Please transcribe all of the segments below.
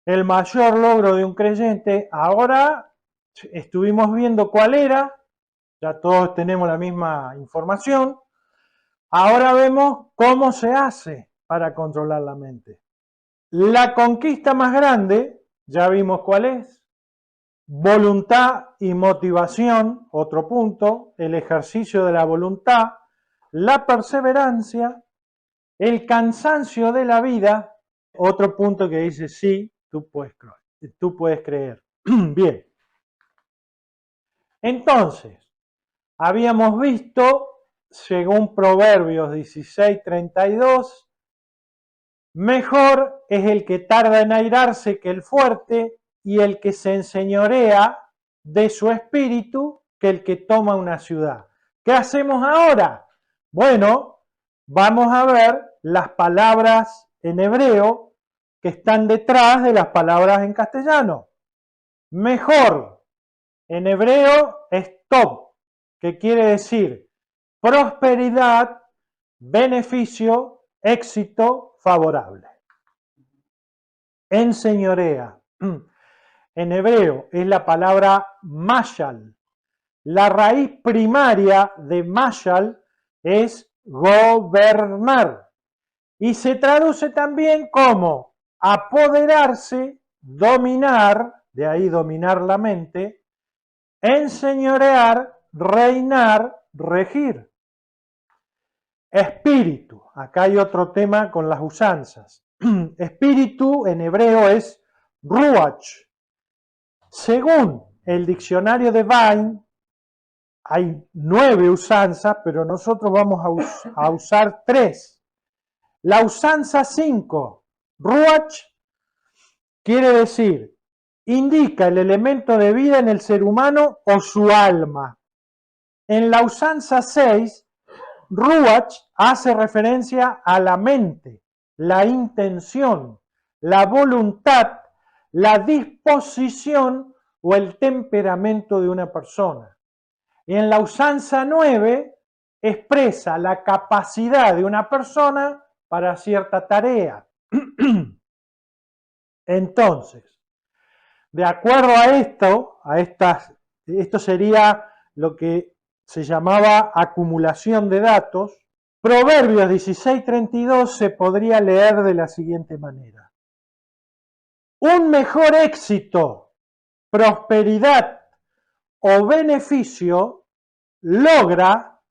el mayor logro de un creyente. Ahora estuvimos viendo cuál era, ya todos tenemos la misma información. Ahora vemos cómo se hace para controlar la mente. La conquista más grande, ya vimos cuál es. Voluntad y motivación, otro punto, el ejercicio de la voluntad, la perseverancia, el cansancio de la vida, otro punto que dice, sí, tú puedes creer. Bien, entonces, habíamos visto, según Proverbios 16:32, mejor es el que tarda en airarse que el fuerte, y el que se enseñorea de su espíritu que el que toma una ciudad. ¿Qué hacemos ahora? Bueno, vamos a ver las palabras en hebreo que están detrás de las palabras en castellano. Mejor, en hebreo es top, que quiere decir prosperidad, beneficio, éxito, favorable. Enseñorea. En hebreo es la palabra mashal. La raíz primaria de mashal es gobernar y se traduce también como apoderarse, dominar, de ahí dominar la mente, enseñorear, reinar, regir. Espíritu, acá hay otro tema con las usanzas. Espíritu en hebreo es ruach. Según el diccionario de Vine, hay 9 usanzas, pero nosotros vamos a usar 3. La usanza 5, ruach, quiere decir, indica el elemento de vida en el ser humano o su alma. En la usanza 6, ruach hace referencia a la mente, la intención, la voluntad, la disposición o el temperamento de una persona. Y en la usanza 9 expresa la capacidad de una persona para cierta tarea. Entonces, de acuerdo a esto sería lo que se llamaba acumulación de datos. Proverbios 16:32 se podría leer de la siguiente manera. Un mejor éxito, prosperidad o beneficio logra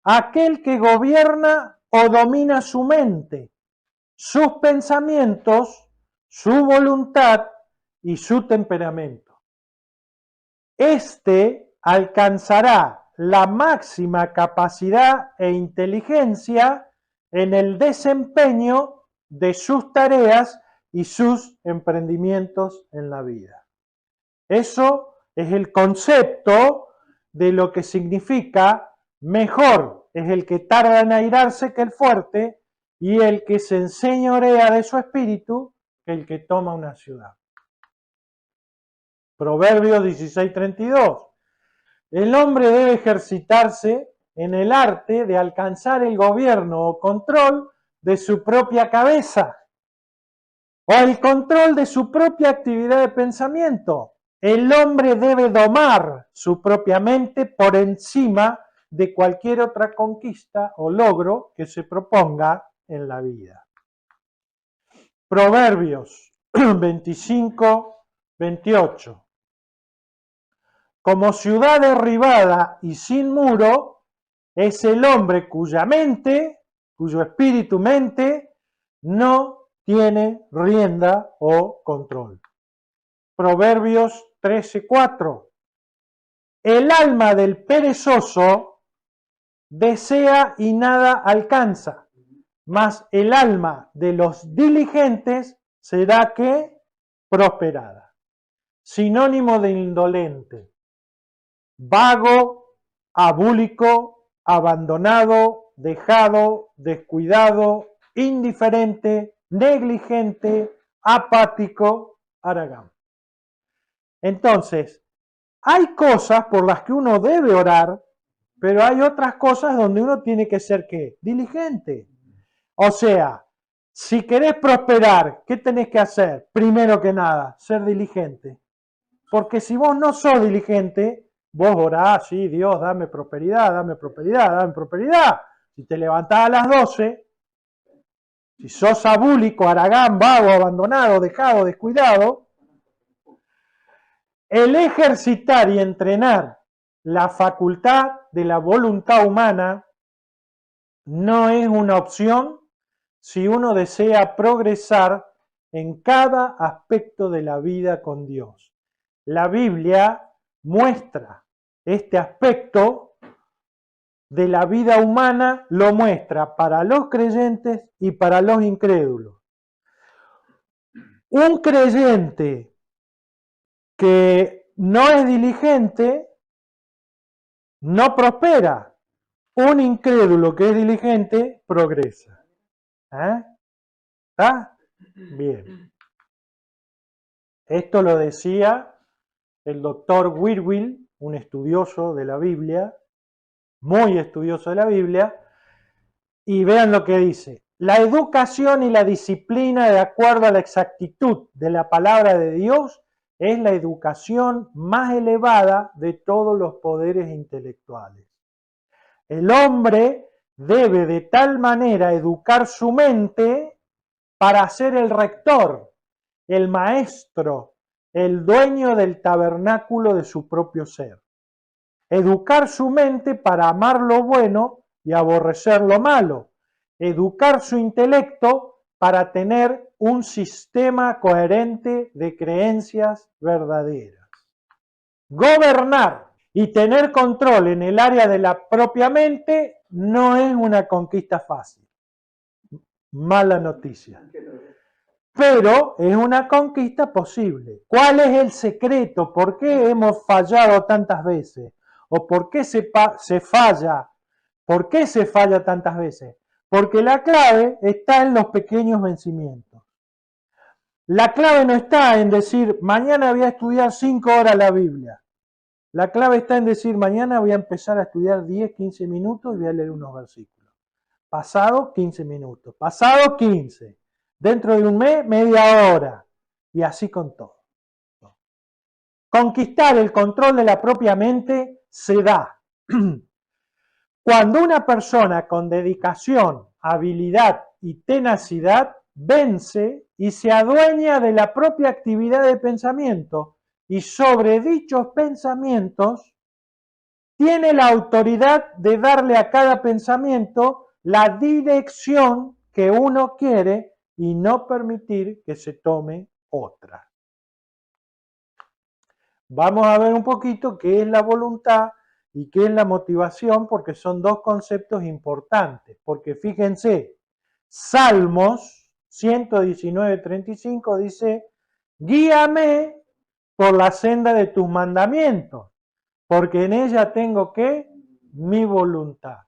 aquel que gobierna o domina su mente, sus pensamientos, su voluntad y su temperamento. Este alcanzará la máxima capacidad e inteligencia en el desempeño de sus tareas y sus emprendimientos en la vida. Eso es el concepto de lo que significa mejor es el que tarda en airarse que el fuerte, y el que se enseñorea de su espíritu que el que toma una ciudad. Proverbios 16:32. El hombre debe ejercitarse en el arte de alcanzar el gobierno o control de su propia cabeza o el control de su propia actividad de pensamiento. El hombre debe domar su propia mente por encima de cualquier otra conquista o logro que se proponga en la vida. Proverbios 25:28. Como ciudad derribada y sin muro es el hombre cuyo espíritu mente, no tiene rienda o control. Proverbios 13:4. El alma del perezoso desea y nada alcanza, mas el alma de los diligentes será que prosperada. Sinónimo de indolente: vago, abúlico, abandonado, dejado, descuidado, indiferente, negligente, apático, haragán. Entonces, hay cosas por las que uno debe orar, pero hay otras cosas donde uno tiene que ser ¿qué? Diligente. O sea, Si querés prosperar, ¿qué tenés que hacer? Primero que nada, ser diligente. Porque si vos no sos diligente, vos orás, sí, Dios, dame prosperidad, dame prosperidad, dame prosperidad. Si te levantás a las 12, si sos abúlico, haragán, vago, abandonado, dejado, descuidado, el ejercitar y entrenar la facultad de la voluntad humana no es una opción si uno desea progresar en cada aspecto de la vida con Dios. La Biblia muestra este aspecto de la vida humana, lo muestra para los creyentes y para los incrédulos. Un creyente que no es diligente no prospera. Un incrédulo que es diligente progresa. ¿Está? Bien. Esto lo decía el doctor Whitfield, un estudioso de la Biblia, muy estudioso de la Biblia, y vean lo que dice. La educación y la disciplina de acuerdo a la exactitud de la palabra de Dios es la educación más elevada de todos los poderes intelectuales. El hombre debe de tal manera educar su mente para ser el rector, el maestro, el dueño del tabernáculo de su propio ser. Educar su mente para amar lo bueno y aborrecer lo malo. Educar su intelecto para tener un sistema coherente de creencias verdaderas. Gobernar y tener control en el área de la propia mente no es una conquista fácil. Mala noticia. Pero es una conquista posible. ¿Cuál es el secreto? ¿Por qué hemos fallado tantas veces? ¿O por qué se falla? ¿Por qué se falla tantas veces? Porque la clave está en los pequeños vencimientos. La clave no está en decir, mañana voy a estudiar 5 horas la Biblia. La clave está en decir, mañana voy a empezar a estudiar 10, 15 minutos y voy a leer unos versículos. Pasado 15 minutos, pasado 15. Dentro de un mes, media hora. Y así con todo. Conquistar el control de la propia mente se da cuando una persona con dedicación, habilidad y tenacidad vence y se adueña de la propia actividad de pensamiento y sobre dichos pensamientos tiene la autoridad de darle a cada pensamiento la dirección que uno quiere y no permitir que se tome otra. Vamos a ver un poquito qué es la voluntad y qué es la motivación, porque son dos conceptos importantes. Porque fíjense, Salmos 119:35 dice, guíame por la senda de tus mandamientos, porque en ella tengo que mi voluntad.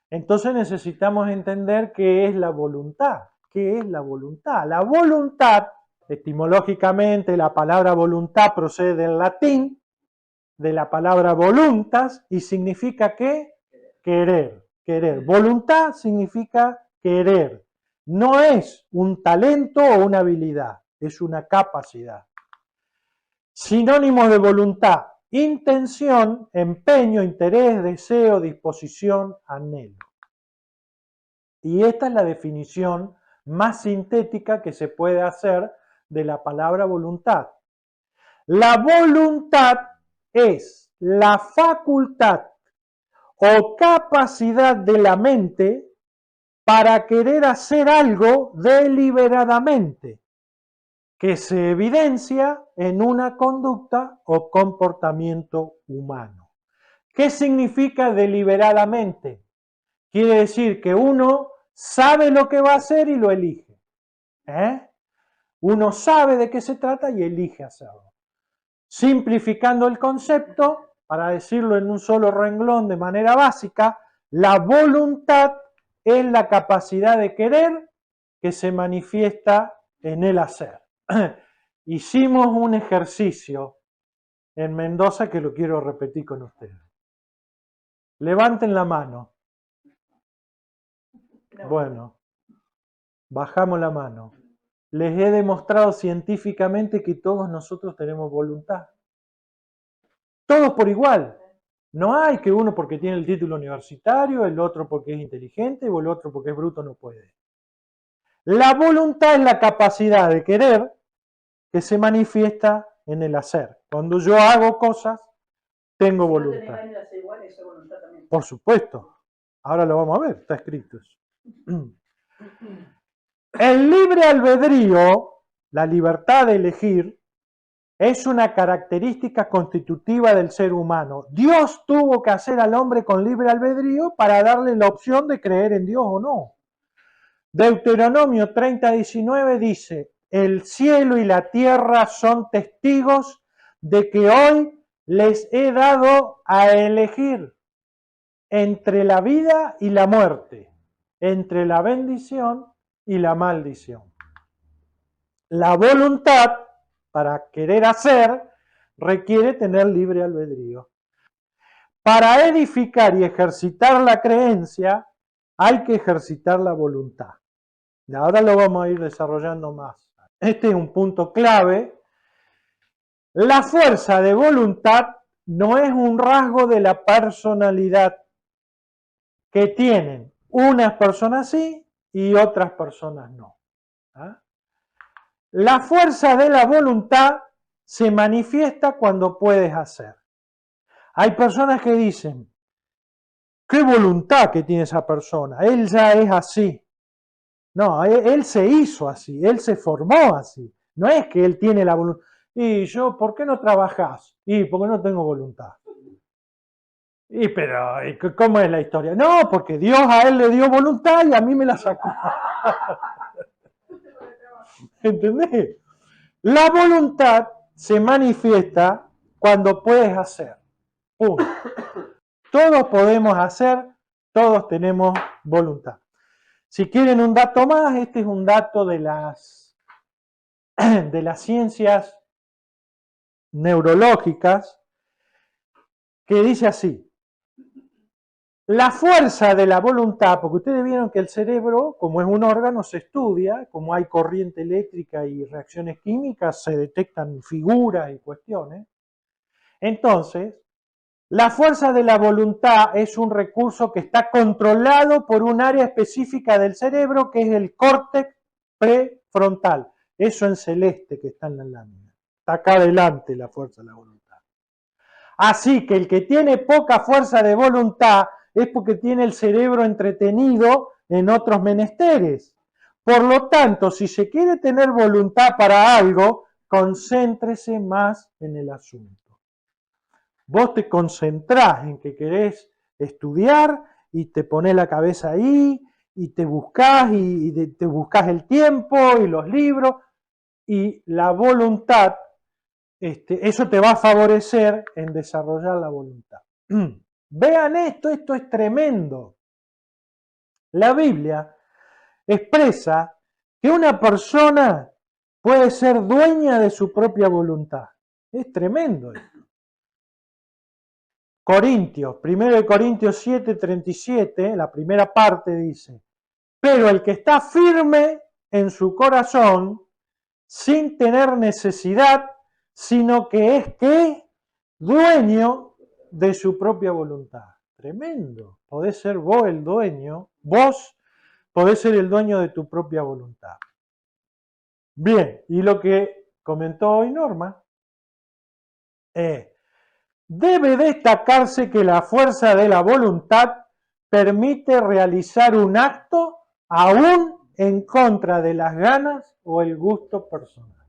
Entonces necesitamos entender qué es la voluntad. ¿Qué es la voluntad? La voluntad, etimológicamente, la palabra voluntad procede del latín, de la palabra voluntas, y significa ¿qué? Querer, querer. Voluntad significa querer. No es un talento o una habilidad, es una capacidad. Sinónimos de voluntad: intención, empeño, interés, deseo, disposición, anhelo. Y esta es la definición más sintética que se puede hacer de la palabra voluntad. La voluntad es la facultad o capacidad de la mente para querer hacer algo deliberadamente, que se evidencia en una conducta o comportamiento humano. ¿Qué significa deliberadamente? Quiere decir que uno sabe lo que va a hacer y lo elige. Uno sabe de qué se trata y elige hacerlo. Simplificando el concepto, para decirlo en un solo renglón de manera básica, la voluntad es la capacidad de querer que se manifiesta en el hacer. Hicimos un ejercicio en Mendoza que lo quiero repetir con ustedes. Levanten la mano. Bueno, Bajamos la mano. Les he demostrado científicamente que todos nosotros tenemos voluntad. Todos por igual. No hay que uno porque tiene el título universitario, el otro porque es inteligente o el otro porque es bruto no puede. La voluntad es la capacidad de querer que se manifiesta en el hacer. Cuando yo hago cosas, tengo voluntad. Por supuesto. Ahora lo vamos a ver, está escrito eso. El libre albedrío, la libertad de elegir, es una característica constitutiva del ser humano. Dios tuvo que hacer al hombre con libre albedrío para darle la opción de creer en Dios o no. Deuteronomio 30:19 dice, el cielo y la tierra son testigos de que hoy les he dado a elegir entre la vida y la muerte, entre la bendición y la maldición. La voluntad, para querer hacer, requiere tener libre albedrío. Para edificar y ejercitar la creencia, hay que ejercitar la voluntad. Y ahora lo vamos a ir desarrollando más. Este es un punto clave. La fuerza de voluntad no es un rasgo de la personalidad que tienen unas personas sí y otras personas no. ¿Ah? La fuerza de la voluntad se manifiesta cuando puedes hacer. Hay personas que dicen, qué voluntad que tiene esa persona, él ya es así. No, él se hizo así, él se formó así. No es que él tiene la voluntad. Y yo, ¿por qué no trabajás? Y porque no tengo voluntad. Y pero, ¿cómo es la historia? No, porque Dios a él le dio voluntad y a mí me la sacó. ¿Entendés? La voluntad se manifiesta cuando puedes hacer. Punto. Todos podemos hacer, todos tenemos voluntad. Si quieren un dato más, este es un dato de las ciencias neurológicas, que dice así, la fuerza de la voluntad, porque ustedes vieron que el cerebro, como es un órgano, se estudia, como hay corriente eléctrica y reacciones químicas, se detectan figuras y cuestiones. Entonces, la fuerza de la voluntad es un recurso que está controlado por un área específica del cerebro, que es el córtex prefrontal. Eso en celeste que está en la lámina. Está acá adelante la fuerza de la voluntad. Así que el que tiene poca fuerza de voluntad es porque tiene el cerebro entretenido en otros menesteres. Por lo tanto, si se quiere tener voluntad para algo, concéntrese más en el asunto. Vos te concentrás en que querés estudiar y te pones la cabeza ahí y te buscás te buscás el tiempo y los libros y la voluntad. Eso te va a favorecer en desarrollar la voluntad. Vean esto es tremendo. La Biblia expresa que una persona puede ser dueña de su propia voluntad. Es tremendo esto. Corintios, 1 Corintios 7:37, la primera parte dice, pero el que está firme en su corazón, sin tener necesidad, sino que es que dueño de su propia voluntad. Tremendo. Podés ser vos el dueño, vos podés ser el dueño de tu propia voluntad. Bien, y lo que comentó hoy Norma, debe destacarse que la fuerza de la voluntad permite realizar un acto aún en contra de las ganas o el gusto personal.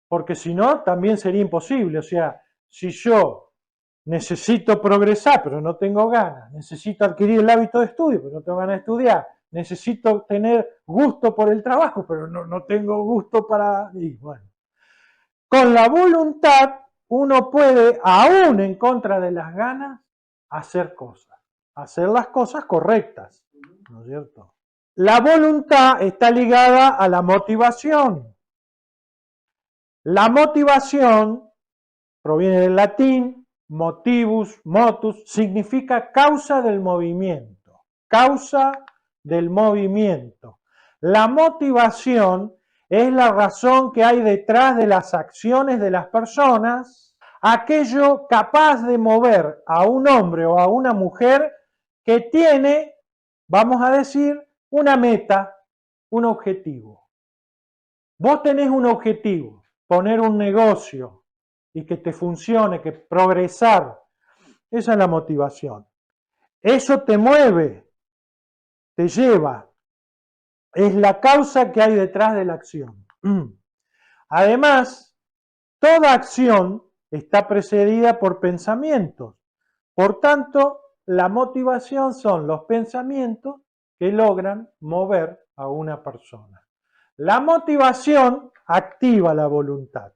Porque si no, también sería imposible. O sea, si yo necesito progresar, pero no tengo ganas, necesito adquirir el hábito de estudio, pero no tengo ganas de estudiar, necesito tener gusto por el trabajo, pero no tengo gusto para... Y bueno, con la voluntad uno puede, aún en contra de las ganas, hacer cosas, hacer las cosas correctas, ¿no es cierto? La voluntad está ligada a la motivación. La motivación proviene del latín, motivus, motus, significa causa del movimiento. Causa del movimiento. La motivación es la razón que hay detrás de las acciones de las personas, aquello capaz de mover a un hombre o a una mujer que tiene, vamos a decir, una meta, un objetivo. Vos tenés un objetivo, poner un negocio y que te funcione, que progresar. Esa es la motivación. Eso te mueve, te lleva. Es la causa que hay detrás de la acción. Además, toda acción está precedida por pensamientos. Por tanto, la motivación son los pensamientos que logran mover a una persona. La motivación activa la voluntad.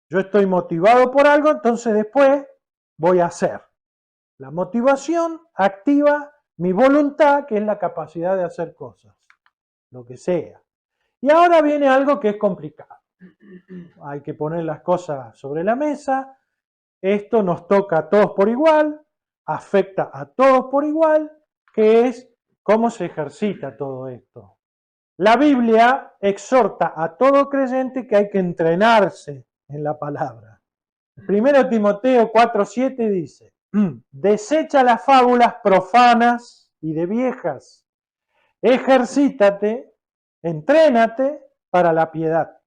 Yo estoy motivado por algo, entonces después voy a hacer. La motivación activa mi voluntad, que es la capacidad de hacer cosas, lo que sea. Y ahora viene algo que es complicado. Hay que poner las cosas sobre la mesa. Esto nos toca a todos por igual, afecta a todos por igual, que es cómo se ejercita todo esto. La Biblia exhorta a todo creyente que hay que entrenarse en la palabra. 1 Timoteo 4:7 dice, desecha las fábulas profanas y de viejas, ejercítate, entrénate para la piedad.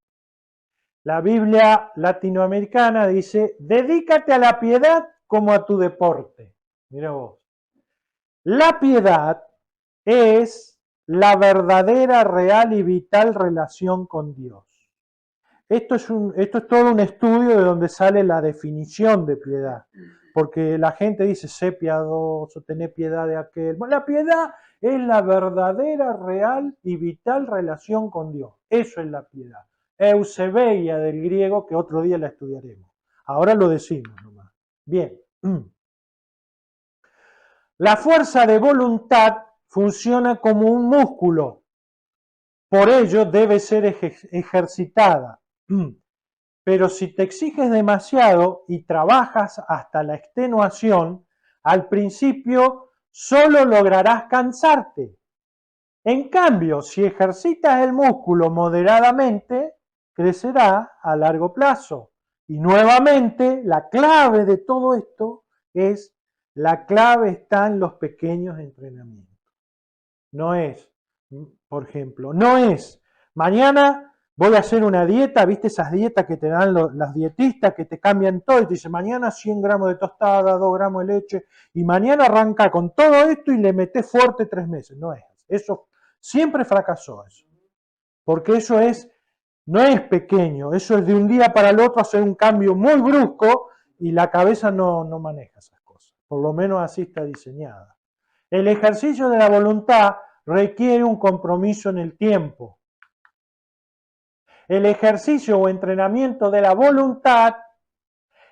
La Biblia latinoamericana dice, dedícate a la piedad como a tu deporte. Mira vos. La piedad es la verdadera, real y vital relación con Dios. Esto es todo un estudio de donde sale la definición de piedad. Porque la gente dice, sé piadoso, tené piedad de aquel. Bueno, la piedad es la verdadera, real y vital relación con Dios. Eso es la piedad. Eusebeia del griego, que otro día la estudiaremos. Ahora lo decimos nomás. Bien. La fuerza de voluntad funciona como un músculo. Por ello debe ser ejercitada. Pero si te exiges demasiado y trabajas hasta la extenuación, al principio solo lograrás cansarte. En cambio, si ejercitas el músculo moderadamente, crecerá a largo plazo. Y nuevamente, la clave de todo esto es, la clave está en los pequeños entrenamientos. No es, por ejemplo, no es, mañana voy a hacer una dieta, ¿viste esas dietas que te dan las dietistas que te cambian todo y te dicen mañana 100 gramos de tostada, 2 gramos de leche y mañana arranca con todo esto y le metés fuerte 3 meses? No es, eso siempre fracasó eso, porque eso no es pequeño, eso es de un día para el otro hacer un cambio muy brusco y la cabeza no maneja esas cosas, por lo menos así está diseñada. El ejercicio de la voluntad requiere un compromiso en el tiempo. El ejercicio o entrenamiento de la voluntad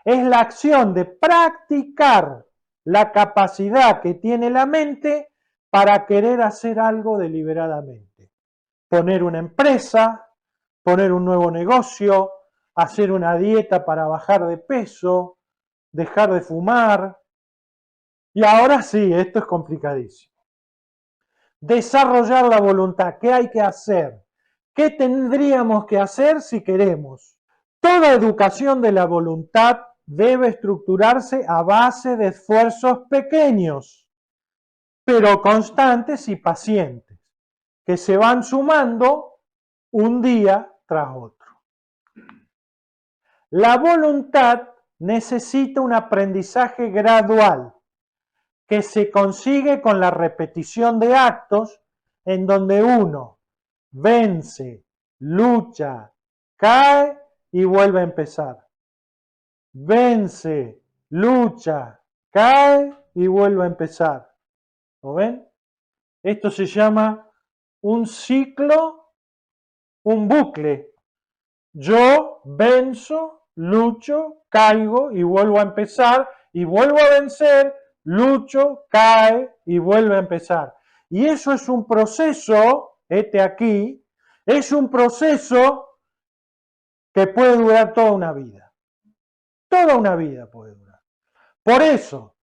es la acción de practicar la capacidad que tiene la mente para querer hacer algo deliberadamente. Poner una empresa, poner un nuevo negocio, hacer una dieta para bajar de peso, dejar de fumar. Y ahora sí, esto es complicadísimo. Desarrollar la voluntad. ¿Qué hay que hacer? ¿Qué tendríamos que hacer si queremos? Toda educación de la voluntad debe estructurarse a base de esfuerzos pequeños, pero constantes y pacientes, que se van sumando un día tras otro. La voluntad necesita un aprendizaje gradual que se consigue con la repetición de actos en donde uno vence, lucha, cae y vuelve a empezar. Vence, lucha, cae y vuelve a empezar. ¿Lo ven? Esto se llama un ciclo, un bucle. Yo venzo, lucho, caigo y vuelvo a empezar y vuelvo a vencer, lucho, cae y vuelve a empezar. Y eso es un proceso, aquí, es un proceso que puede durar toda una vida. Toda una vida puede durar. Por eso,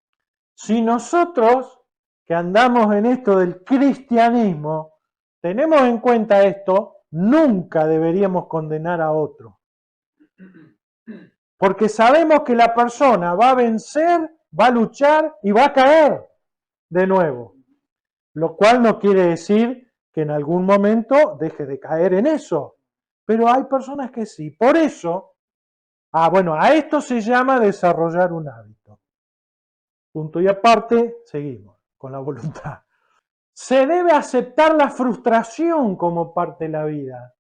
si nosotros que andamos en esto del cristianismo, tenemos en cuenta esto, nunca deberíamos condenar a otro. Porque sabemos que la persona va a vencer, va a luchar y va a caer de nuevo. Lo cual no quiere decir que en algún momento deje de caer en eso. Pero hay personas que sí. Por eso, a esto se llama desarrollar un hábito. Punto y aparte, seguimos con la voluntad. Se debe aceptar la frustración como parte de la vida.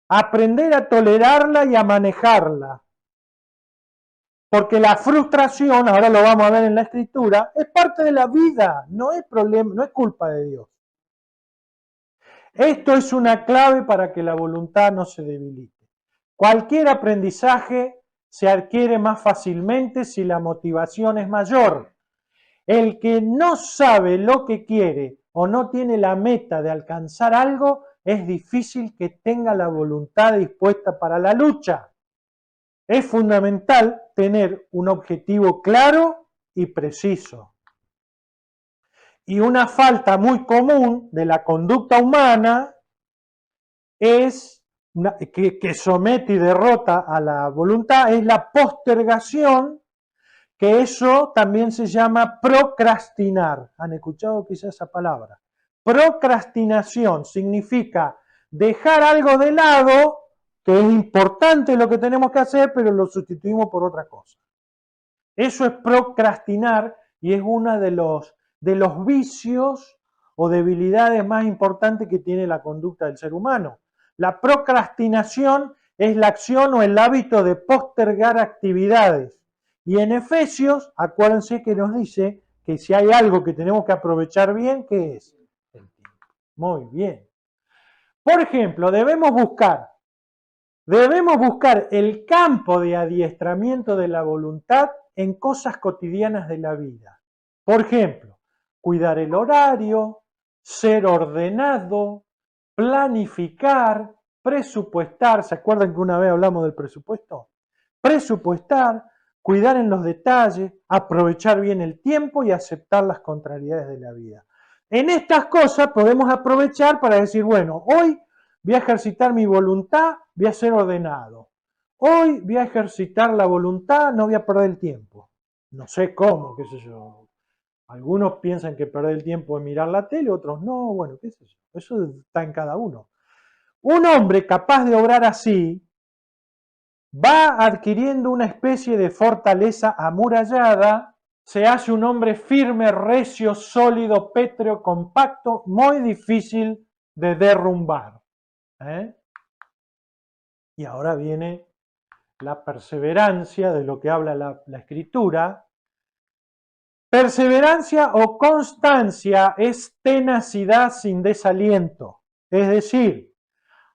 Aprender a tolerarla y a manejarla. Porque la frustración, ahora lo vamos a ver en la escritura, es parte de la vida, no es problema, no es culpa de Dios. Esto es una clave para que la voluntad no se debilite. Cualquier aprendizaje se adquiere más fácilmente si la motivación es mayor. El que no sabe lo que quiere o no tiene la meta de alcanzar algo, es difícil que tenga la voluntad dispuesta para la lucha. Es fundamental tener un objetivo claro y preciso. Y una falta muy común de la conducta humana es que somete y derrota a la voluntad, es la postergación, que eso también se llama procrastinar. ¿Han escuchado quizás esa palabra? Procrastinación significa dejar algo de lado, que es importante lo que tenemos que hacer, pero lo sustituimos por otra cosa. Eso es procrastinar y es uno de los vicios o debilidades más importantes que tiene la conducta del ser humano. La procrastinación es la acción o el hábito de postergar actividades. Y en Efesios, acuérdense que nos dice que si hay algo que tenemos que aprovechar bien, ¿qué es? El tiempo. Muy bien. Por ejemplo, debemos buscar el campo de adiestramiento de la voluntad en cosas cotidianas de la vida. Por ejemplo, cuidar el horario, ser ordenado, planificar, presupuestar. ¿Se acuerdan que una vez hablamos del presupuesto? Presupuestar, cuidar en los detalles, aprovechar bien el tiempo y aceptar las contrariedades de la vida. En estas cosas podemos aprovechar para decir, bueno, hoy voy a ejercitar mi voluntad, voy a ser ordenado. Hoy voy a ejercitar la voluntad, no voy a perder el tiempo. No sé cómo, qué sé yo. Algunos piensan que perder el tiempo es mirar la tele, otros no, bueno, qué sé yo. Eso está en cada uno. Un hombre capaz de obrar así va adquiriendo una especie de fortaleza amurallada, se hace un hombre firme, recio, sólido, pétreo, compacto, muy difícil de derrumbar. Y ahora viene la perseverancia, de lo que habla la Escritura. Perseverancia o constancia es tenacidad sin desaliento. Es decir,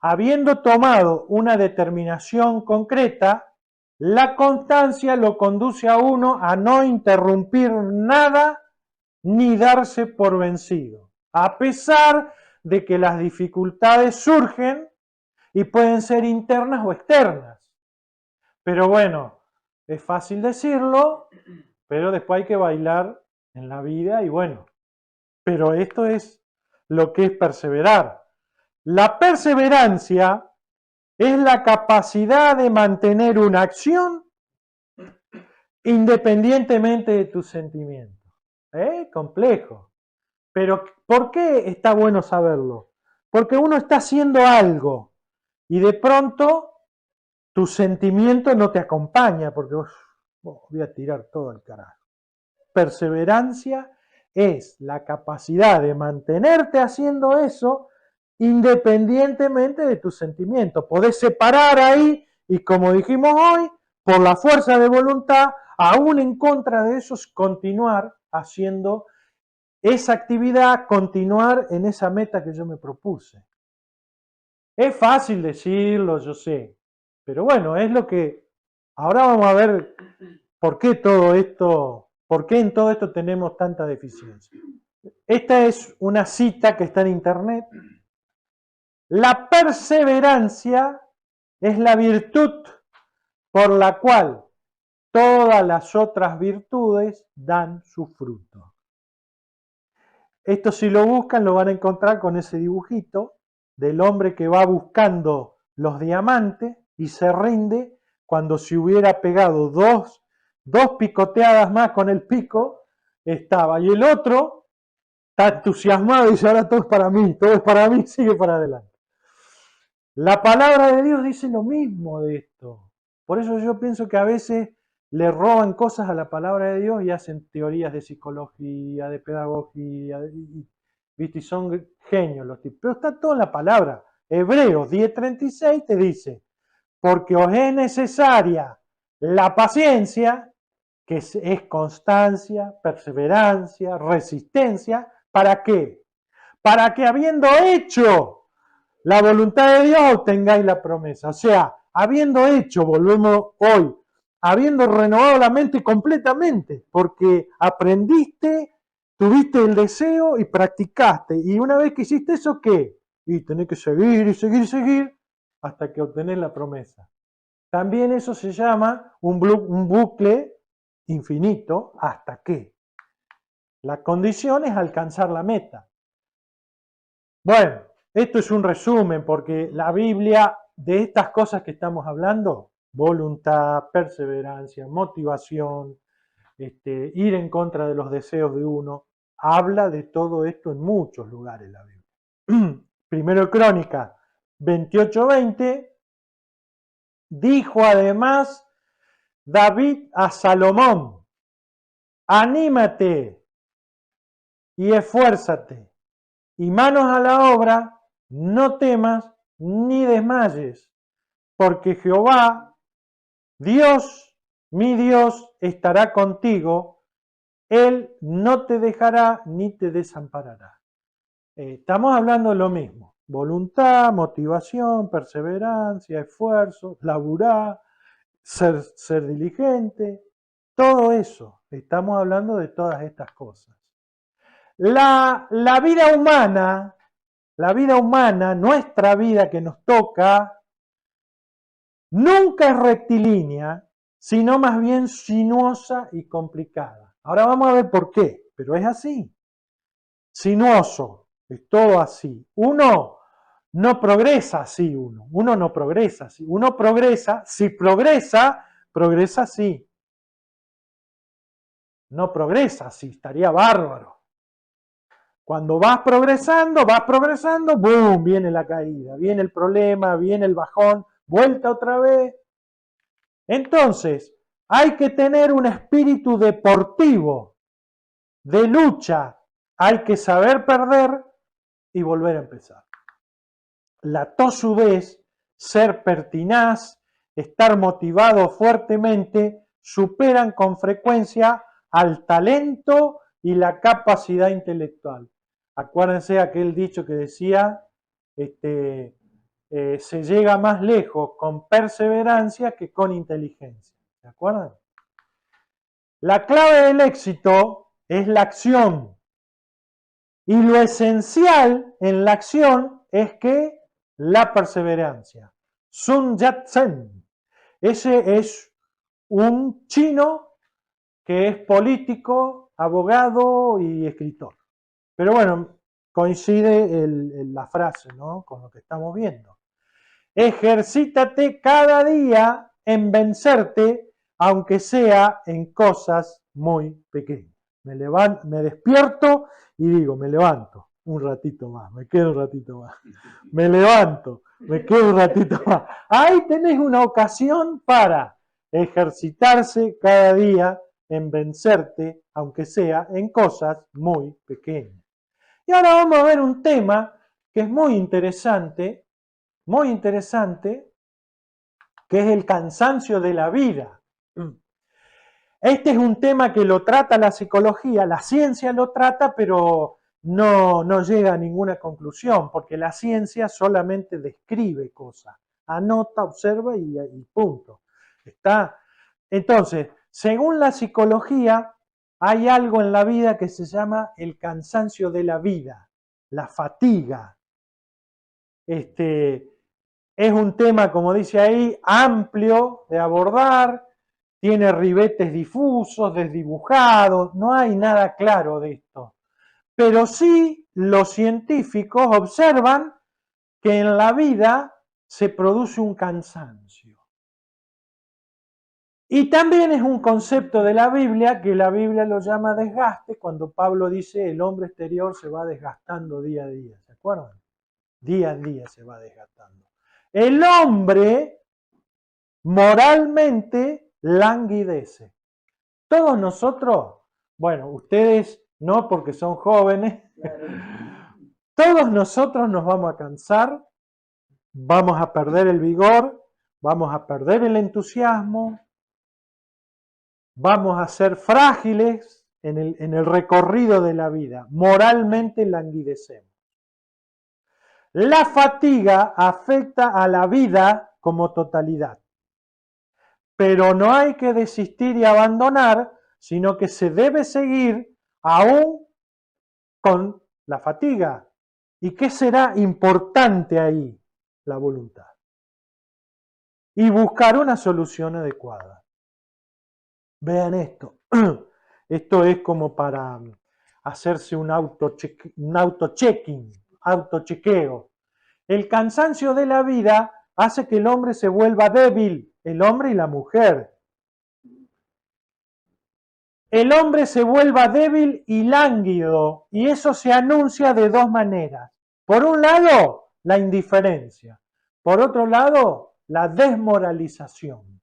habiendo tomado una determinación concreta, la constancia lo conduce a uno a no interrumpir nada ni darse por vencido, a pesar de que las dificultades surgen y pueden ser internas o externas. Pero bueno, es fácil decirlo, pero después hay que bailar en la vida y bueno, pero esto es lo que es perseverar. La perseverancia es la capacidad de mantener una acción independientemente de tus sentimientos. Complejo. Pero ¿por qué está bueno saberlo? Porque uno está haciendo algo y de pronto tu sentimiento no te acompaña porque voy a tirar todo al carajo. Perseverancia es la capacidad de mantenerte haciendo eso independientemente de tus sentimientos. Podés separar ahí y, como dijimos hoy, por la fuerza de voluntad, aún en contra de eso, continuar haciendo esa actividad, continuar en esa meta que yo me propuse. Es fácil decirlo, yo sé, pero bueno, es lo que... Ahora vamos a ver por qué en todo esto tenemos tanta deficiencia. Esta es una cita que está en internet. La perseverancia es la virtud por la cual todas las otras virtudes dan su fruto. Esto si lo buscan lo van a encontrar con ese dibujito del hombre que va buscando los diamantes y se rinde cuando si hubiera pegado dos picoteadas más con el pico, estaba. Y el otro está entusiasmado y dice, ahora todo es para mí, sigue para adelante. La palabra de Dios dice lo mismo de esto. Por eso yo pienso que a veces le roban cosas a la palabra de Dios y hacen teorías de psicología, de pedagogía, ¿viste? Y son genios los tipos. Pero está todo en la palabra. Hebreos 10:36 te dice, porque os es necesaria la paciencia, que es constancia, perseverancia, resistencia. ¿Para qué? Para que habiendo hecho la voluntad de Dios obtengáis la promesa. O sea, habiendo hecho, volvemos hoy, habiendo renovado la mente completamente, porque aprendiste, tuviste el deseo y practicaste. Y una vez que hiciste eso, ¿qué? Y tenés que seguir y seguir y seguir hasta que obtenés la promesa. También eso se llama un bucle infinito hasta que. La condición es alcanzar la meta. Bueno, esto es un resumen porque la Biblia de estas cosas que estamos hablando, voluntad, perseverancia, motivación, ir en contra de los deseos de uno, habla de todo esto en muchos lugares la Biblia. Primero Crónica 28:20 dijo además David a Salomón, anímate y esfuérzate y manos a la obra, no temas ni desmayes, porque Jehová, Dios, mi Dios, estará contigo, Él no te dejará ni te desamparará. Estamos hablando de lo mismo, voluntad, motivación, perseverancia, esfuerzo, laburar, ser diligente, todo eso, estamos hablando de todas estas cosas. La vida humana, nuestra vida que nos toca, nunca es rectilínea, sino más bien sinuosa y complicada. Ahora vamos a ver por qué, pero es así. Sinuoso, es todo así. Uno no progresa así, uno no progresa así. Uno progresa, si progresa, progresa así. No progresa así, estaría bárbaro. Cuando vas progresando, ¡boom! Viene la caída, viene el problema, viene el bajón, vuelta otra vez. Entonces, hay que tener un espíritu deportivo, de lucha. Hay que saber perder y volver a empezar. La tosudez, ser pertinaz, estar motivado fuertemente, superan con frecuencia al talento y la capacidad intelectual. Acuérdense aquel dicho que decía, se llega más lejos con perseverancia que con inteligencia. ¿Se acuerdan? La clave del éxito es la acción. Y lo esencial en la acción es que la perseverancia. Sun Yat-sen. Ese es un chino que es político, abogado y escritor. Pero bueno, coincide la frase, ¿no? Con lo que estamos viendo. Ejercítate cada día en vencerte, aunque sea en cosas muy pequeñas. Me despierto y digo, me levanto un ratito más, me quedo un ratito más. Me levanto, me quedo un ratito más. Ahí tenés una ocasión para ejercitarse cada día en vencerte, aunque sea en cosas muy pequeñas. Y ahora vamos a ver un tema que es muy interesante, que es el cansancio de la vida. Este es un tema que lo trata la psicología, la ciencia lo trata, pero no llega a ninguna conclusión, porque la ciencia solamente describe cosas, anota, observa y punto. Entonces, según la psicología, hay algo en la vida que se llama el cansancio de la vida, la fatiga. Es un tema, como dice ahí, amplio de abordar, tiene ribetes difusos, desdibujados, no hay nada claro de esto. Pero sí los científicos observan que en la vida se produce un cansancio. Y también es un concepto de la Biblia, que la Biblia lo llama desgaste, cuando Pablo dice el hombre exterior se va desgastando día a día, ¿se acuerdan? Día a día se va desgastando. El hombre moralmente languidece. Todos nosotros, bueno, ustedes no porque son jóvenes, todos nosotros nos vamos a cansar, vamos a perder el vigor, vamos a perder el entusiasmo, vamos a ser frágiles en el recorrido de la vida, moralmente languidecemos. La fatiga afecta a la vida como totalidad, pero no hay que desistir y abandonar, sino que se debe seguir aún con la fatiga. ¿Y qué será importante ahí? La voluntad. Y buscar una solución adecuada. Vean esto. Esto es como para hacerse un auto-checking, autochequeo. El cansancio de la vida hace que el hombre se vuelva débil, el hombre y la mujer. El hombre se vuelva débil y lánguido, y eso se anuncia de dos maneras. Por un lado, la indiferencia. Por otro lado, la desmoralización.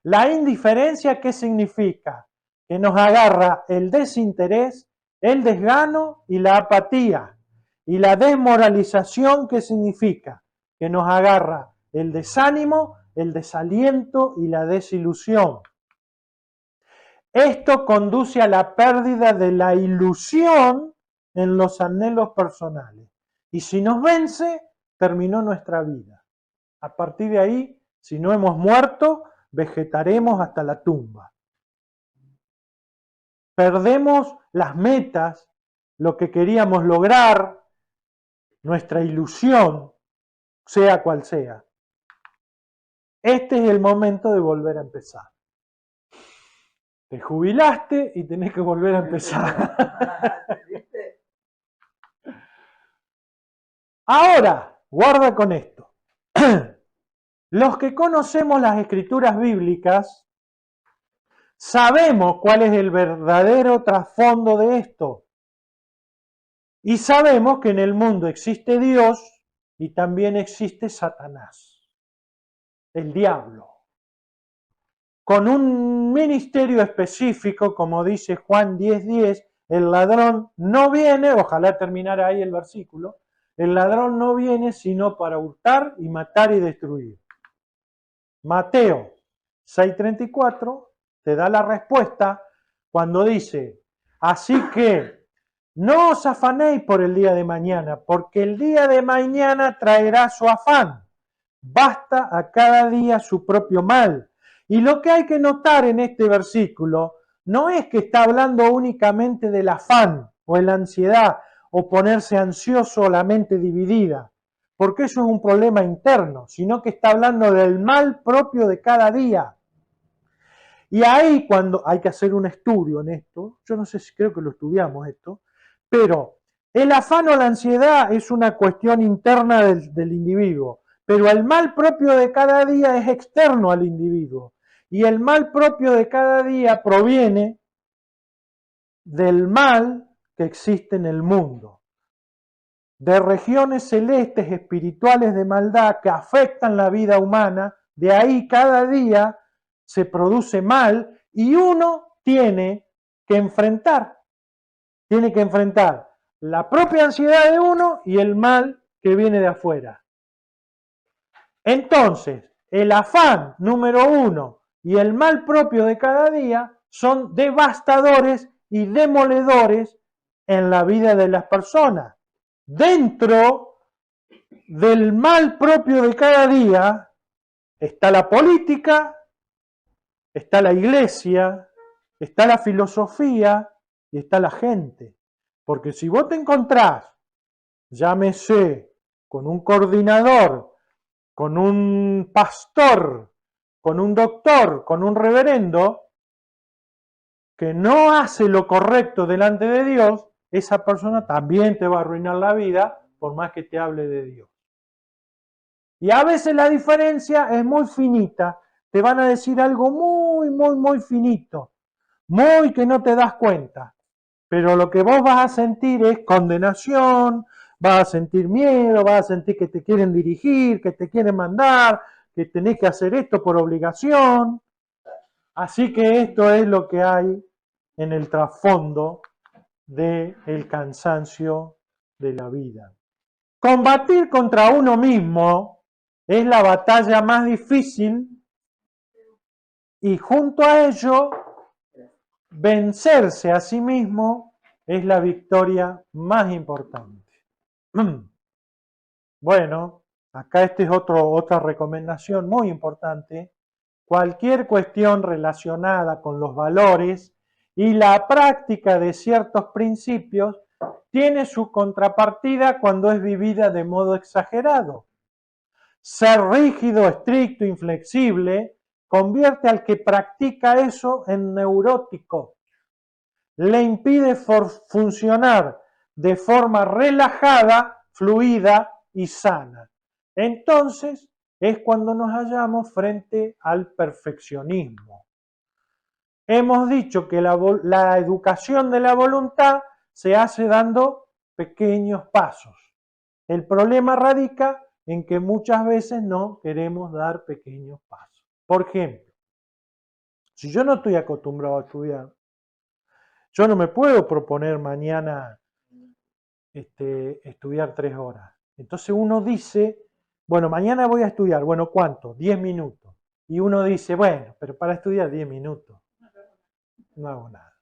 La indiferencia, ¿qué significa? Que nos agarra el desinterés, el desgano y la apatía. Y la desmoralización, ¿qué significa? Que nos agarra el desánimo, el desaliento y la desilusión. Esto conduce a la pérdida de la ilusión en los anhelos personales. Y si nos vence, terminó nuestra vida. A partir de ahí, si no hemos muerto, vegetaremos hasta la tumba. Perdemos las metas, lo que queríamos lograr, nuestra ilusión, sea cual sea. Este es el momento de volver a empezar. Te jubilaste y tenés que volver a empezar. Ahora, guarda con esto. Los que conocemos las escrituras bíblicas sabemos cuál es el verdadero trasfondo de esto. Y sabemos que en el mundo existe Dios y también existe Satanás, el diablo, con un ministerio específico, como dice Juan 10:10, el ladrón no viene, ojalá terminara ahí el versículo, el ladrón no viene sino para hurtar y matar y destruir. Mateo 6:34 te da la respuesta cuando dice, así que no os afanéis por el día de mañana, porque el día de mañana traerá su afán. Basta a cada día su propio mal. Y lo que hay que notar en este versículo no es que está hablando únicamente del afán o de la ansiedad o ponerse ansioso o la mente dividida, porque eso es un problema interno, sino que está hablando del mal propio de cada día. Y ahí cuando hay que hacer un estudio en esto, yo no sé si creo que lo estudiamos esto, pero el afán o la ansiedad es una cuestión interna del individuo, pero el mal propio de cada día es externo al individuo. Y el mal propio de cada día proviene del mal que existe en el mundo, de regiones celestes espirituales de maldad que afectan la vida humana. De ahí cada día se produce mal y uno tiene que enfrentar la propia ansiedad de uno y el mal que viene de afuera. Entonces, el afán número uno y el mal propio de cada día son devastadores y demoledores en la vida de las personas. Dentro del mal propio de cada día está la política, está la iglesia, está la filosofía y está la gente. Porque si vos te encontrás, llámese, con un coordinador, con un pastor, con un doctor, con un reverendo, que no hace lo correcto delante de Dios, esa persona también te va a arruinar la vida por más que te hable de Dios. Y a veces la diferencia es muy finita, te van a decir algo muy, muy, muy finito, muy que no te das cuenta, pero lo que vos vas a sentir es condenación, vas a sentir miedo, vas a sentir que te quieren dirigir, que te quieren mandar, que tenés que hacer esto por obligación. Así que esto es lo que hay en el trasfondo del cansancio de la vida. Combatir contra uno mismo es la batalla más difícil y junto a ello vencerse a sí mismo es la victoria más importante. Bueno, acá esta es otra recomendación muy importante. Cualquier cuestión relacionada con los valores y la práctica de ciertos principios tiene su contrapartida cuando es vivida de modo exagerado. Ser rígido, estricto, inflexible, convierte al que practica eso en neurótico. Le impide funcionar de forma relajada, fluida y sana. Entonces es cuando nos hallamos frente al perfeccionismo. Hemos dicho que la educación de la voluntad se hace dando pequeños pasos. El problema radica en que muchas veces no queremos dar pequeños pasos. Por ejemplo, si yo no estoy acostumbrado a estudiar, yo no me puedo proponer mañana estudiar 3 horas. Entonces uno dice, bueno, mañana voy a estudiar. Bueno, ¿cuánto? 10 minutos. Y uno dice, bueno, pero para estudiar 10 minutos no hago nada.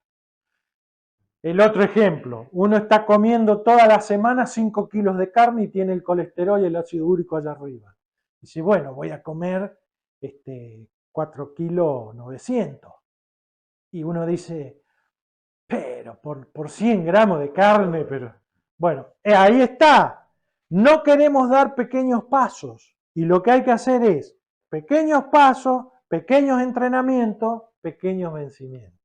El otro ejemplo, uno está comiendo toda la semana 5 kilos de carne y tiene el colesterol y el ácido úrico allá arriba. Dice, bueno, voy a comer 4 kilos 900. Y uno dice, pero por 100 gramos de carne, pero... Bueno, ahí está. No queremos dar pequeños pasos. Y lo que hay que hacer es pequeños pasos, pequeños entrenamientos, pequeños vencimientos.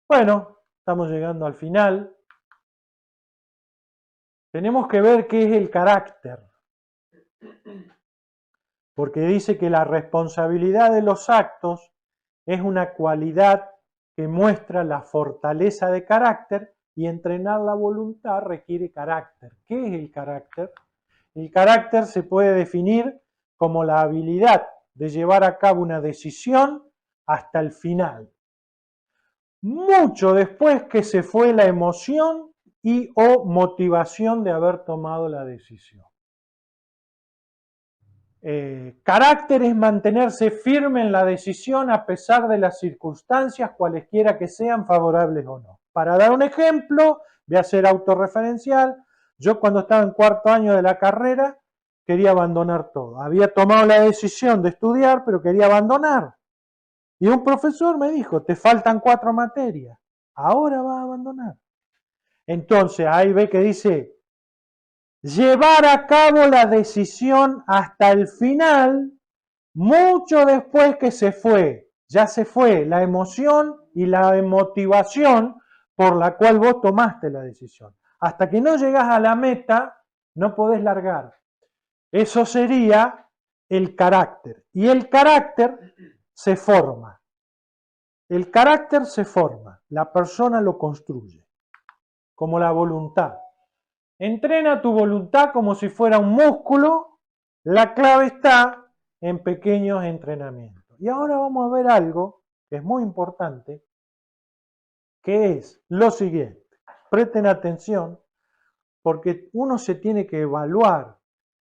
Bueno, estamos llegando al final. Tenemos que ver qué es el carácter. Porque dice que la responsabilidad de los actos es una cualidad que muestra la fortaleza de carácter y entrenar la voluntad requiere carácter. ¿Qué es el carácter? El carácter se puede definir como la habilidad de llevar a cabo una decisión hasta el final, mucho después que se fue la emoción y o motivación de haber tomado la decisión. Carácter es mantenerse firme en la decisión a pesar de las circunstancias, cualesquiera que sean, favorables o no. Para dar un ejemplo, voy a ser autorreferencial. Yo cuando estaba en 4º año de la carrera quería abandonar todo. Había tomado la decisión de estudiar, pero quería abandonar. Y un profesor me dijo, te faltan 4 materias, ahora vas a abandonar. Entonces ahí ve que dice, llevar a cabo la decisión hasta el final, mucho después que ya se fue la emoción y la motivación por la cual vos tomaste la decisión. Hasta que no llegas a la meta, no podés largar. Eso sería el carácter. Y el carácter se forma. El carácter se forma, la persona lo construye, como la voluntad. Entrena tu voluntad como si fuera un músculo, la clave está en pequeños entrenamientos. Y ahora vamos a ver algo que es muy importante, que es lo siguiente. Presten atención, porque uno se tiene que evaluar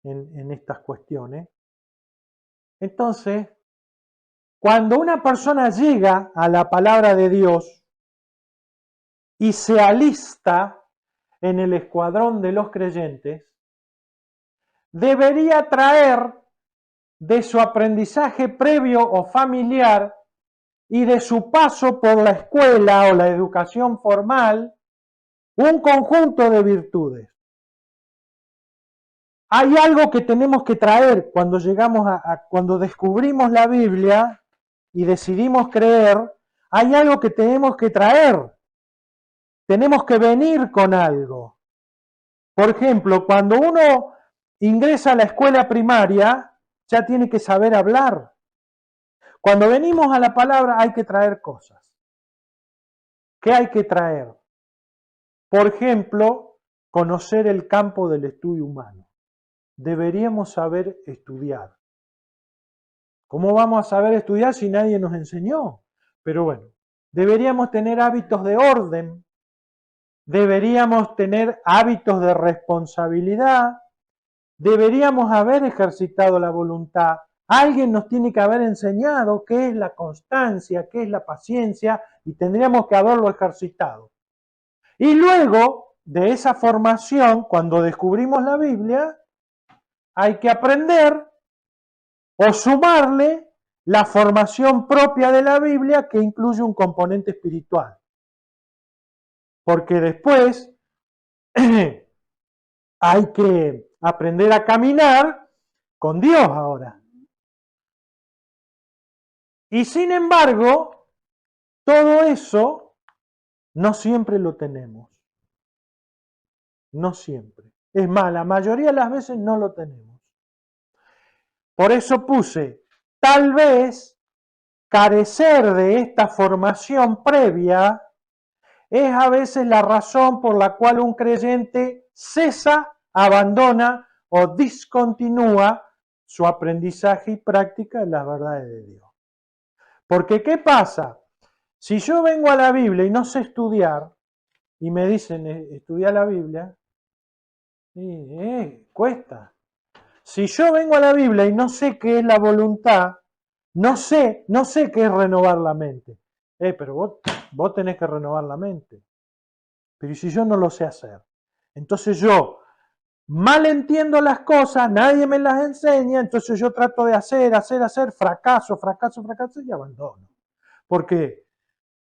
en estas cuestiones. Entonces, cuando una persona llega a la palabra de Dios y se alista en el escuadrón de los creyentes, debería traer de su aprendizaje previo o familiar y de su paso por la escuela o la educación formal un conjunto de virtudes. Hay algo que tenemos que traer cuando llegamos cuando descubrimos la Biblia y decidimos creer, hay algo que tenemos que traer. tenemos que venir con algo. Por ejemplo, cuando uno ingresa a la escuela primaria, ya tiene que saber hablar. Cuando venimos a la palabra hay que traer cosas. ¿Qué hay que traer? Por ejemplo, conocer el campo del estudio humano. Deberíamos saber estudiar. ¿Cómo vamos a saber estudiar si nadie nos enseñó? Pero bueno, deberíamos tener hábitos de orden, deberíamos tener hábitos de responsabilidad, deberíamos haber ejercitado la voluntad. Alguien nos tiene que haber enseñado qué es la constancia, qué es la paciencia, y tendríamos que haberlo ejercitado. Y luego de esa formación, cuando descubrimos la Biblia, hay que aprender o sumarle la formación propia de la Biblia, que incluye un componente espiritual. Porque después hay que aprender a caminar con Dios ahora. Y sin embargo, todo eso no siempre lo tenemos. No siempre. Es más, la mayoría de las veces no lo tenemos. Por eso puse, tal vez carecer de esta formación previa es a veces la razón por la cual un creyente cesa, abandona o discontinúa su aprendizaje y práctica de las verdades de Dios. Porque ¿qué pasa? Si yo vengo a la Biblia y no sé estudiar, y me dicen, estudia la Biblia, cuesta. Si yo vengo a la Biblia y no sé qué es la voluntad, no sé qué es renovar la mente. Pero vos tenés que renovar la mente. Pero si yo no lo sé hacer, entonces yo mal entiendo las cosas, nadie me las enseña, entonces yo trato de hacer, fracaso y abandono. Porque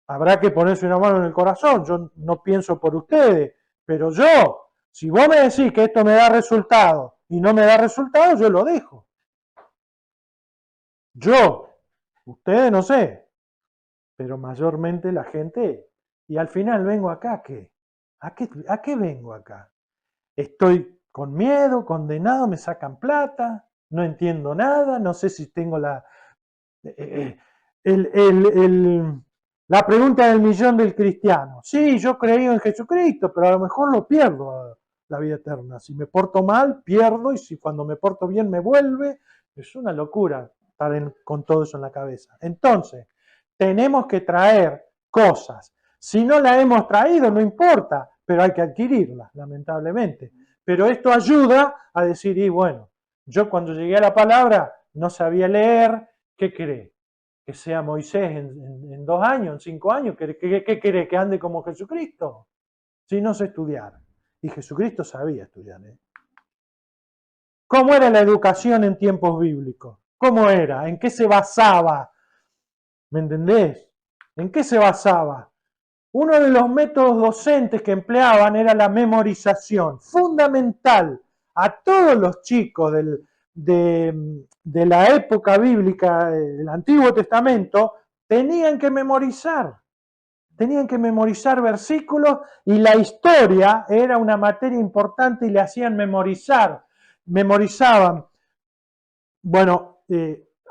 habrá que ponerse una mano en el corazón, yo no pienso por ustedes, pero yo, si vos me decís que esto me da resultado y no me da resultado, yo lo dejo. Yo, ustedes no sé, pero mayormente la gente, y al final vengo acá, ¿qué? ¿A qué vengo acá? Estoy con miedo, condenado, me sacan plata, no entiendo nada, no sé si tengo la pregunta del millón del cristiano. Sí, yo creí en Jesucristo, pero a lo mejor lo pierdo la vida eterna. Si me porto mal, pierdo, y si cuando me porto bien me vuelve. Es una locura estar con todo eso en la cabeza. Entonces, tenemos que traer cosas. Si no la hemos traído, no importa, pero hay que adquirirlas, lamentablemente. Pero esto ayuda a decir, y bueno, yo cuando llegué a la palabra no sabía leer, ¿qué cree? Que sea Moisés en 2 años, en 5 años, ¿qué cree? ¿Que ande como Jesucristo? Si no sé estudiar. Y Jesucristo sabía estudiar. ¿Cómo era la educación en tiempos bíblicos? ¿Cómo era? ¿En qué se basaba? ¿Me entendés? ¿En qué se basaba? Uno de los métodos docentes que empleaban era la memorización, fundamental a todos los chicos de la época bíblica, del Antiguo Testamento, tenían que memorizar versículos, y la historia era una materia importante y le hacían memorizaban, bueno,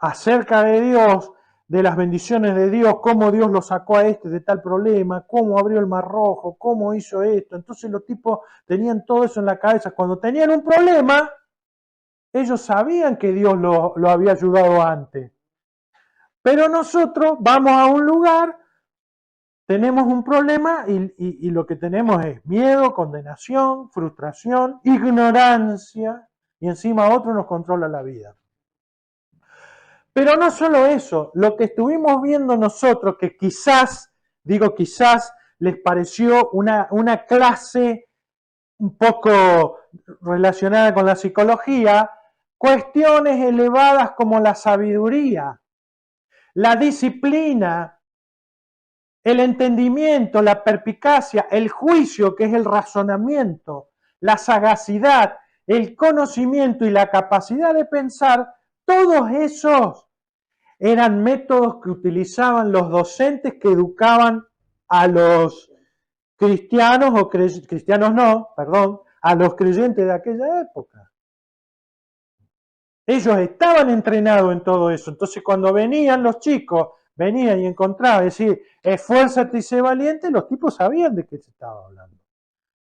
acerca de Dios, de las bendiciones de Dios, cómo Dios lo sacó a de tal problema, cómo abrió el Mar Rojo, cómo hizo esto. Entonces los tipos tenían todo eso en la cabeza. Cuando tenían un problema, ellos sabían que Dios lo había ayudado antes. Pero nosotros vamos a un lugar, tenemos un problema y lo que tenemos es miedo, condenación, frustración, ignorancia, y encima otro nos controla la vida. Pero no solo eso, lo que estuvimos viendo nosotros, que quizás, digo quizás, les pareció una clase un poco relacionada con la psicología, cuestiones elevadas como la sabiduría, la disciplina, el entendimiento, la perspicacia, el juicio, que es el razonamiento, la sagacidad, el conocimiento y la capacidad de pensar, todos esos eran métodos que utilizaban los docentes que educaban a los cristianos o cristianos no, perdón, a los creyentes de aquella época. Ellos estaban entrenados en todo eso. Entonces cuando venían los chicos, venían y encontraban, es decir, esfuérzate y sé valiente, los tipos sabían de qué se estaba hablando.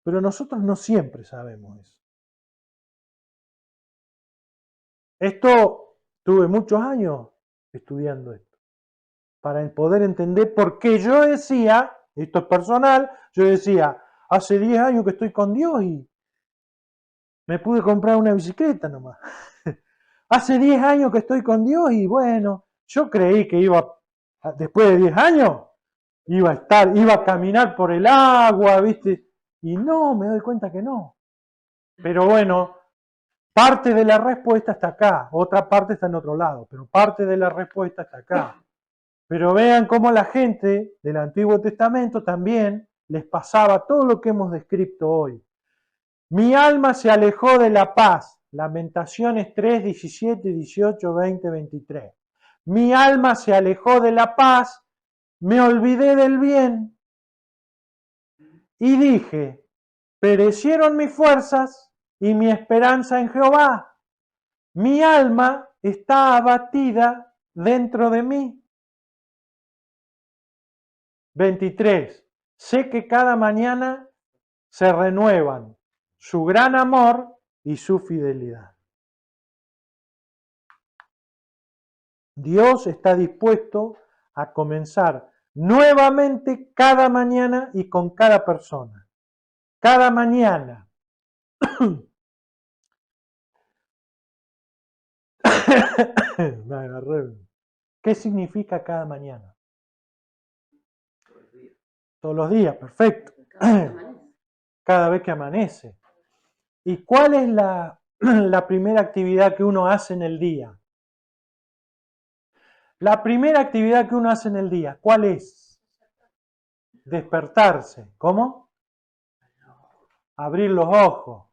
Pero nosotros no siempre sabemos eso. Esto, tuve muchos años estudiando esto, para poder entender por qué yo decía, esto es personal, yo decía, hace 10 años que estoy con Dios y me pude comprar una bicicleta nomás. Hace 10 años que estoy con Dios y bueno, yo creí que iba, después de 10 años, iba a caminar por el agua, ¿viste? Y no, me doy cuenta que no. Pero bueno, parte de la respuesta está acá, otra parte está en otro lado, pero parte de la respuesta está acá. Pero vean cómo la gente del Antiguo Testamento también les pasaba todo lo que hemos descrito hoy. Mi alma se alejó de la paz. Lamentaciones 3, 17, 18, 20, 23. Mi alma se alejó de la paz, me olvidé del bien y dije, perecieron mis fuerzas y mi esperanza en Jehová. Mi alma está abatida dentro de mí. 23. Sé que cada mañana se renuevan su gran amor y su fidelidad. Dios está dispuesto a comenzar nuevamente cada mañana y con cada persona. Cada mañana. Me agarré. ¿Qué significa cada mañana? Todos los días, perfecto. Cada vez que amanece. ¿Y cuál es la primera actividad que uno hace en el día? La primera actividad que uno hace en el día, ¿cuál es? Despertarse. ¿Cómo? Abrir los ojos.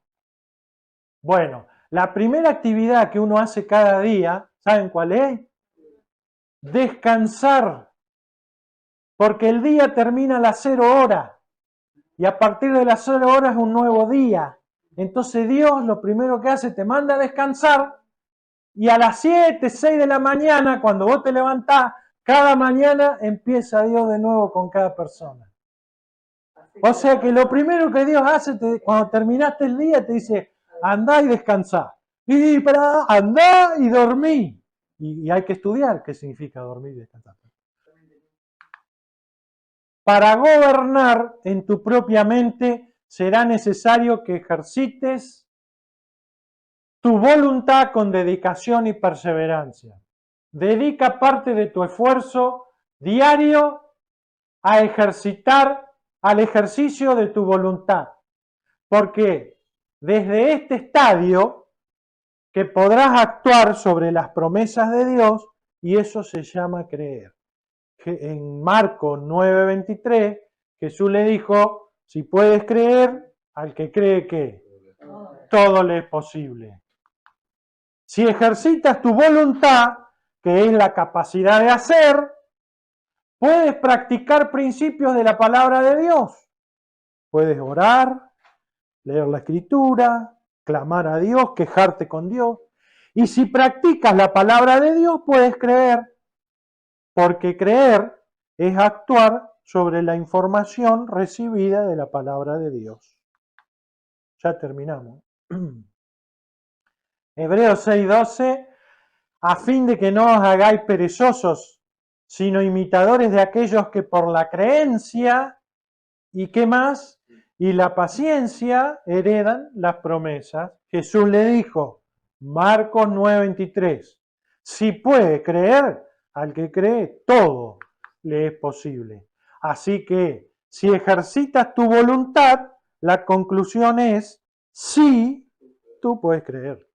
Bueno, la primera actividad que uno hace cada día, ¿saben cuál es? Descansar. Porque el día termina a las 0 horas. Y a partir de las 0 horas es un nuevo día. Entonces Dios lo primero que hace, te manda a descansar. Y a las 7, 6 de la mañana, cuando vos te levantás, cada mañana empieza Dios de nuevo con cada persona. O sea que lo primero que Dios hace, cuando terminaste el día, te dice, andá y descansá. Y para andá y dormí. Y hay que estudiar qué significa dormir y descansar. Para gobernar en tu propia mente será necesario que ejercites tu voluntad con dedicación y perseverancia. Dedica parte de tu esfuerzo diario a ejercitar al ejercicio de tu voluntad. Porque desde este estadio que podrás actuar sobre las promesas de Dios y eso se llama creer. En Marcos 9:23 Jesús le dijo, si puedes creer, al que cree que todo le es posible. Si ejercitas tu voluntad, que es la capacidad de hacer, puedes practicar principios de la palabra de Dios. Puedes orar, leer la escritura, clamar a Dios, quejarte con Dios. Y si practicas la palabra de Dios, puedes creer, porque creer es actuar sobre la información recibida de la palabra de Dios. Ya terminamos. Hebreos 6:12, a fin de que no os hagáis perezosos, sino imitadores de aquellos que por la creencia, ¿y qué más? Y la paciencia heredan las promesas. Jesús le dijo, Marcos 9:23, si puede creer, al que cree, todo le es posible. Así que, si ejercitas tu voluntad, la conclusión es, sí, tú puedes creer.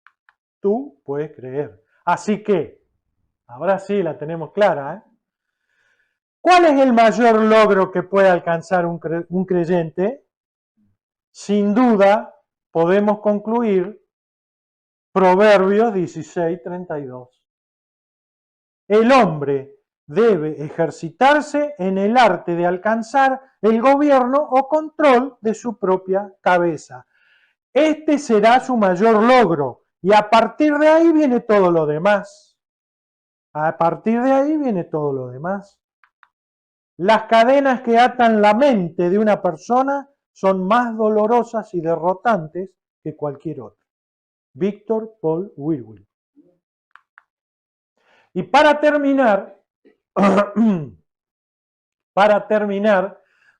Tú puedes creer. Así que, ahora sí la tenemos clara, ¿eh? ¿Cuál es el mayor logro que puede alcanzar un creyente? Sin duda, podemos concluir Proverbios 16:32. El hombre debe ejercitarse en el arte de alcanzar el gobierno o control de su propia cabeza. Este será su mayor logro y a partir de ahí viene todo lo demás. A partir de ahí viene todo lo demás. Las cadenas que atan la mente de una persona son más dolorosas y derrotantes que cualquier otra. Víctor Paul Wilwell. Y para terminar,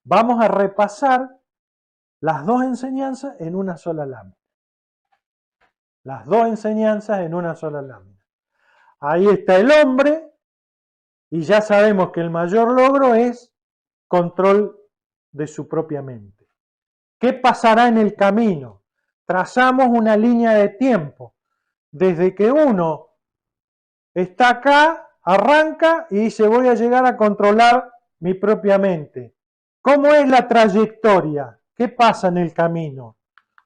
vamos a repasar las dos enseñanzas en una sola lámina. Las dos enseñanzas en una sola lámina. Ahí está el hombre y ya sabemos que el mayor logro es control de su propia mente. ¿Qué pasará en el camino? Trazamos una línea de tiempo. Desde que uno está acá, arranca y dice voy a llegar a controlar mi propia mente. ¿Cómo es la trayectoria? ¿Qué pasa en el camino?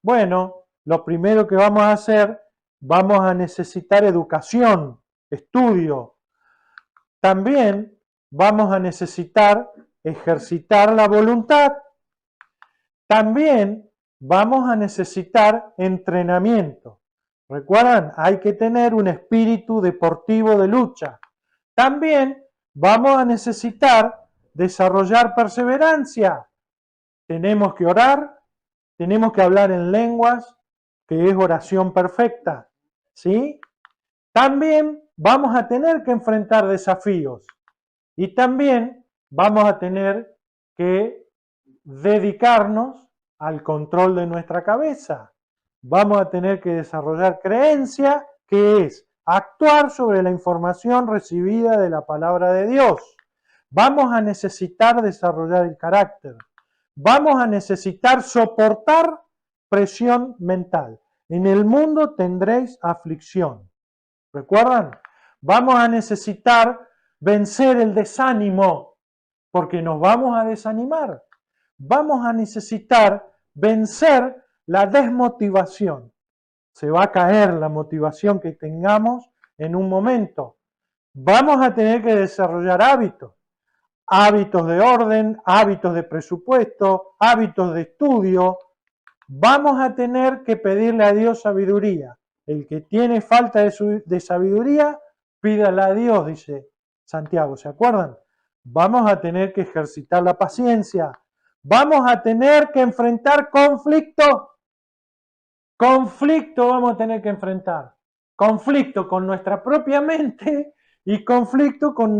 Bueno, lo primero que vamos a hacer, vamos a necesitar educación, estudio. También vamos a necesitar ejercitar la voluntad. También vamos a necesitar entrenamiento. ¿Recuerdan? Hay que tener un espíritu deportivo de lucha. También vamos a necesitar desarrollar perseverancia. Tenemos que orar, tenemos que hablar en lenguas, que es oración perfecta. ¿Sí? También vamos a tener que enfrentar desafíos. Y también vamos a tener que dedicarnos al control de nuestra cabeza. Vamos a tener que desarrollar creencia, que es actuar sobre la información recibida de la palabra de Dios. Vamos a necesitar desarrollar el carácter. Vamos a necesitar soportar presión mental. En el mundo tendréis aflicción. ¿Recuerdan? Vamos a necesitar vencer el desánimo, porque nos vamos a desanimar. Vamos a necesitar vencer la desmotivación. Se va a caer la motivación que tengamos en un momento. Vamos a tener que desarrollar hábitos. Hábitos de orden, hábitos de presupuesto, hábitos de estudio. Vamos a tener que pedirle a Dios sabiduría. El que tiene falta de sabiduría, pídala a Dios, dice Santiago, ¿se acuerdan? Vamos a tener que ejercitar la paciencia. Vamos a tener que enfrentar conflicto. Conflicto vamos a tener que enfrentar. Conflicto con nuestra propia mente y conflicto con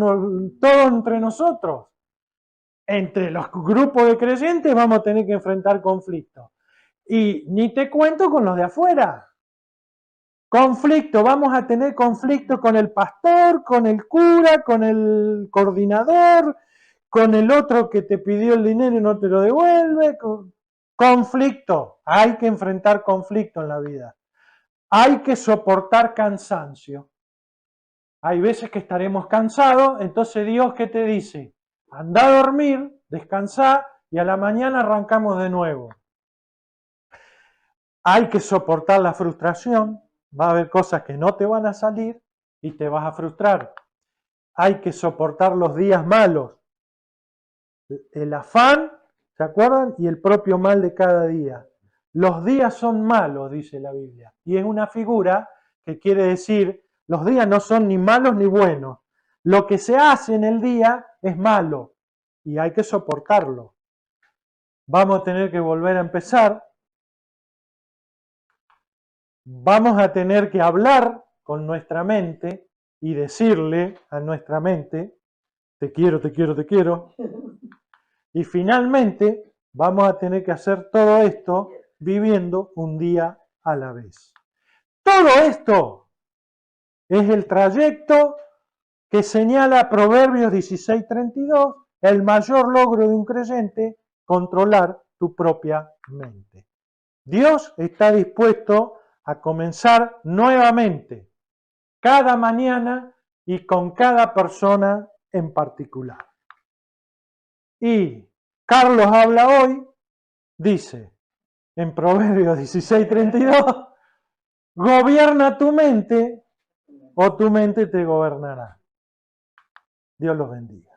todo entre nosotros. Entre los grupos de creyentes vamos a tener que enfrentar conflicto. Y ni te cuento con los de afuera. Conflicto, vamos a tener conflicto con el pastor, con el cura, con el coordinador, con el otro que te pidió el dinero y no te lo devuelve. Conflicto, hay que enfrentar conflicto en la vida. Hay que soportar cansancio. Hay veces que estaremos cansados, entonces Dios, ¿qué te dice? Anda a dormir, descansá y a la mañana arrancamos de nuevo. Hay que soportar la frustración. Va a haber cosas que no te van a salir y te vas a frustrar. Hay que soportar los días malos. El afán, ¿se acuerdan? Y el propio mal de cada día. Los días son malos, dice la Biblia. Y es una figura que quiere decir, los días no son ni malos ni buenos. Lo que se hace en el día es malo y hay que soportarlo. Vamos a tener que volver a empezar. Vamos a tener que hablar con nuestra mente y decirle a nuestra mente, te quiero, te quiero, te quiero. Y finalmente vamos a tener que hacer todo esto viviendo un día a la vez. Todo esto es el trayecto que señala Proverbios 16:32, el mayor logro de un creyente, controlar tu propia mente. Dios está dispuesto a comenzar nuevamente, cada mañana y con cada persona en particular. Y Carlos habla hoy, dice en Proverbios 16:32, gobierna tu mente o tu mente te gobernará. Dios los bendiga.